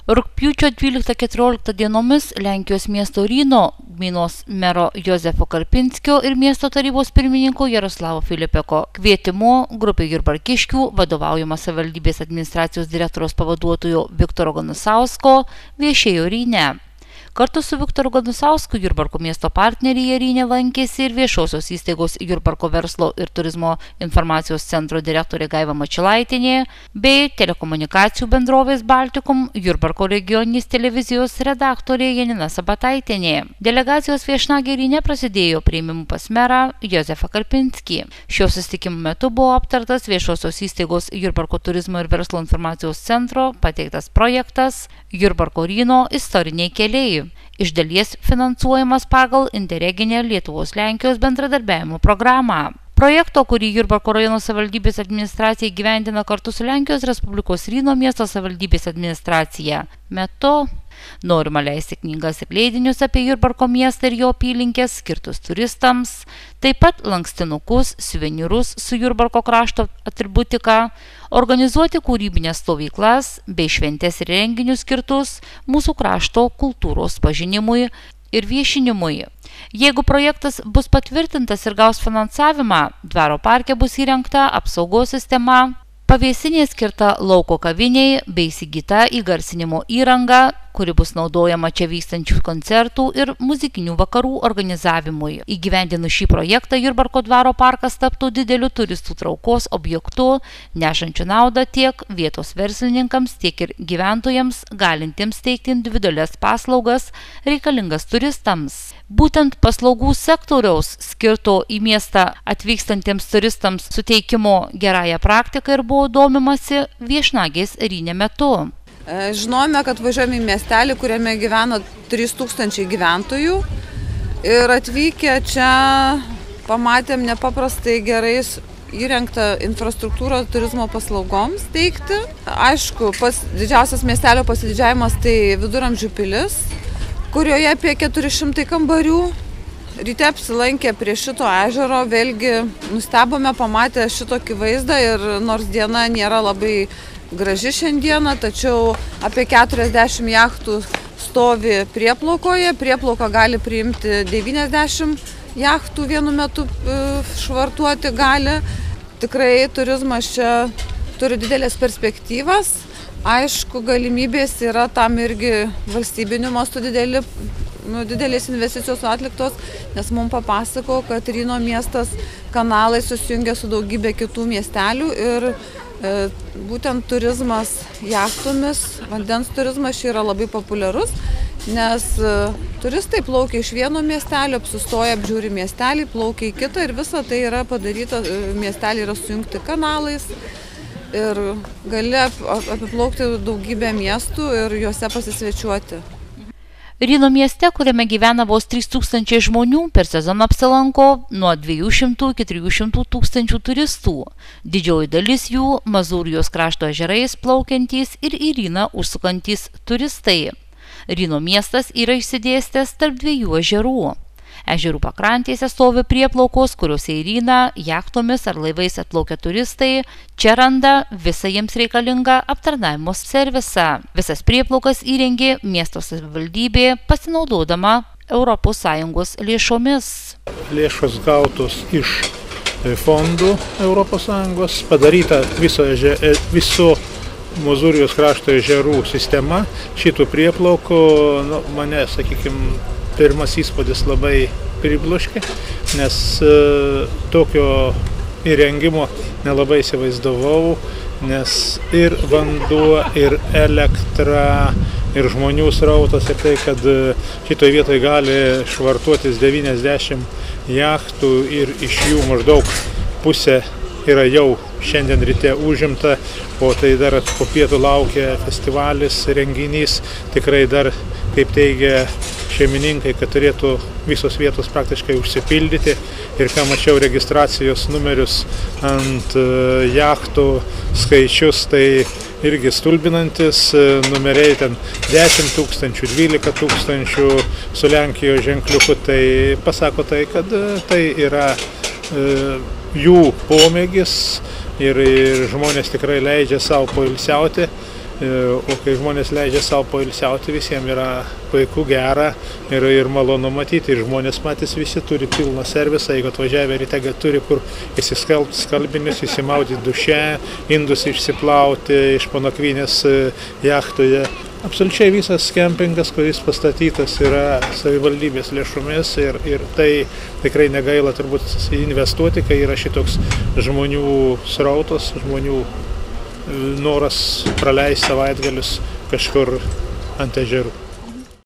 Rugpjūčio 12–14 dienomis Lenkijos miesto Ryno gmeinos mero Jozefo Karpinskio ir miesto tarybos pirmininko Jaroslavo Filipeko kvietimu grupė jurbarkiškių vadovaujama savivaldybės administracijos direktoriaus pavaduotojo Viktoro Ganusausko viešėjo Ryne. Kartu su Viktoru Ganusausku Jurbarko miesto partneriai Ryne lankėsi ir viešosios įstaigos Jurbarko verslo ir turizmo informacijos centro direktorė Gaiva Mačilaitienė bei telekomunikacijų bendrovės Baltikum Jurbarko regioninės televizijos redaktorė Janina Sabataitienė. Delegacijos viešnagė Ryne prasidėjo priėmimu pas merą Jozefą Karpinskį. Šio susitikimo metu buvo aptartas viešosios įstaigos Jurbarko turizmo ir verslo informacijos centro pateiktas projektas Jurbarko Ryno istoriniai keliai. Iš dalies finansuojamas pagal interreginę Lietuvos-Lenkijos bendradarbiavimo programą. Projekto, kurį Jurbarko rajono savivaldybės administracija įgyvendina kartu su Lenkijos Respublikos Ryno miesto savivaldybės administracija metu, norima leisti knygas ir leidinius apie Jurbarko miestą ir jo apylinkes skirtus turistams, taip pat lankstinukus, suvenyrus su Jurbarko krašto atributika, organizuoti kūrybinės stovyklas bei šventės ir renginius skirtus mūsų krašto kultūros pažinimui ir viešinimui. Jeigu projektas bus patvirtintas ir gaus finansavimą, dvaro parke bus įrengta apsaugos sistema, pavėsinė skirta lauko kaviniai bei įsigyta įgarsinimo įranga, kuri bus naudojama čia vykstančių koncertų ir muzikinių vakarų organizavimui. Įgyvendinus šį projektą Jurbarko dvaro parkas taptų dideliu turistų traukos objektu, nešančiu naudą tiek vietos verslininkams, tiek ir gyventojams, galintiems teikti individualias paslaugas reikalingas turistams. Būtent paslaugų sektoriaus skirto į miestą atvykstantiems turistams suteikimo gerąją praktiką ir buvo domimasi viešnagės Ryne metu. Žinome, kad važiuojame į miestelį, kuriame gyvena 3000 gyventojų ir atvykę čia pamatėm nepaprastai gerais įrengtą infrastruktūrą turizmo paslaugoms teikti. Aišku, didžiausias miestelio pasididžiavimas tai Viduramžių pilis, kurioje apie 400 kambarių. Ryte apsilankę prie šito ežero, vėlgi nustebome pamatę šitokį vaizdą ir nors diena nėra labai graži šiandieną, tačiau apie 40 jachtų stovi prieplaukoje. Prieplauka gali priimti 90 jachtų vienu metu švartuoti gali. Tikrai turizmas čia turi didelės perspektyvas. Aišku, galimybės yra tam irgi valstybiniu mastu didelės investicijos atliktos, nes mums papasako, kad Ryno miestas kanalai susijungia su daugybė kitų miestelių ir būtent turizmas jachtomis, vandens turizmas čia yra labai populiarus, nes turistai plaukia iš vieno miestelio, apsistoja, apžiūri miestelį, plaukia į kitą ir visa tai yra padaryta, miesteliai yra sujungti kanalais ir gali apiplaukti daugybę miestų ir juose pasisvečiuoti. Ryno mieste, kuriame gyvena vos 3000 žmonių, per sezoną apsilanko nuo 200 iki 300 tūkstančių turistų. Didžioji dalis jų Mazūrijos krašto ežerais plaukiantys ir į Ryną užsukantys turistai. Ryno miestas yra išsidėstęs tarp dviejų ežerų. Ežerų pakrantėse stovi prieplaukos, kuriuose į Ryną jachtomis ar laivais atplaukia turistai, čia randa visą jiems reikalingą aptarnavimo servisą. Visas prieplaukas įrengė miesto savivaldybė pasinaudodama ES lėšomis. Lėšos gautos iš fondų ES, padaryta viso Mazūrijos krašto ežerų sistema. Šitų prieplaukų mane, sakykime, pirmas įspūdis labai pribloškė, nes tokio įrengimo nelabai įsivaizdavau, nes ir vanduo, ir elektra, ir žmonių srautas, ir tai, kad šitoje vietoje gali švartuotis 90 jachtų ir iš jų maždaug pusė yra jau šiandien ryte užimta, o tai dar po pietų laukia festivalis, renginys, tikrai dar, kaip teigia šeimininkai, kad turėtų visos vietos praktiškai užsipildyti ir ką mačiau registracijos numerius ant jachtų skaičius, tai irgi stulbinantis, numeriai ten 10 000, 12 000 su Lenkijos ženkliuku, tai pasako tai, kad tai yra jų pomėgis ir žmonės tikrai leidžia savo poilsiauti O kai žmonės leidžia savo poilsiauti, visiems yra puiku, gera ir malonu matyti. Ir žmonės matys visi turi pilną servisą, jeigu atvažiavę ryte turi kur įsiskalbti skalbinius, įsimaudyti duše, indus išsiplauti iš po nakvynės jachtoje. Absoliučiai visas kempingas, kuris pastatytas yra savivaldybės lėšomis ir tai tikrai negaila turbūt investuoti, kai yra šitoks žmonių srautas, žmonių noras praleisti savaitgalius kažkur ant ežerų.